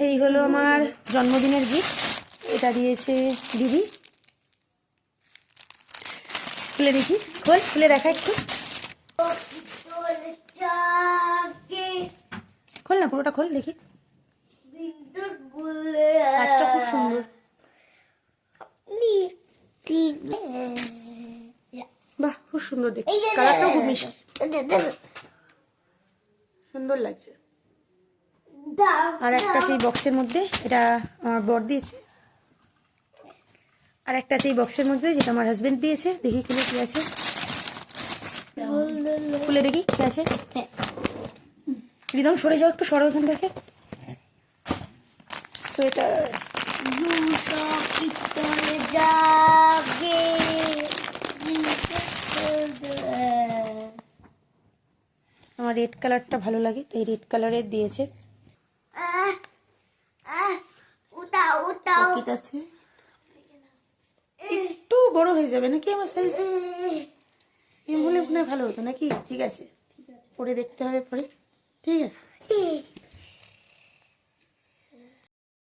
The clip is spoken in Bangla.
এই হলো আমার জন্মদিনের গিফট, এটা দিয়েছে দিদি। খুলে দেখি, খোল, খুলে দেখা একটু, খোল না, পুরোটা খোল দেখি। কাজটা খুব সুন্দর, বাহ খুব সুন্দর দেখতে, কালারটাও খুব মিষ্টি, সুন্দর লাগছে। আর একটা সেই বক্সের মধ্যে, এটা আমার বর দিয়েছে। আর একটা সেই বক্সের মধ্যে, যেটা আমার হাজবেন্ড দিয়েছে। দেখি খুলে কি আছে, খুলে দেখি কি আছে। রিদম সরে যাও, একটু সরো ওখান থেকে। সোয়েটার, আমার রেড কালারটা ভালো লাগে, তাই রেড কালারের দিয়েছে। পকেট আছে, একটু বড় হয়ে যাবে নাকি আমার সাইজ, এম হলে মনে হয় ভালো হতো নাকি। ঠিক আছে, পরে দেখতে হবে পরে, ঠিক আছে।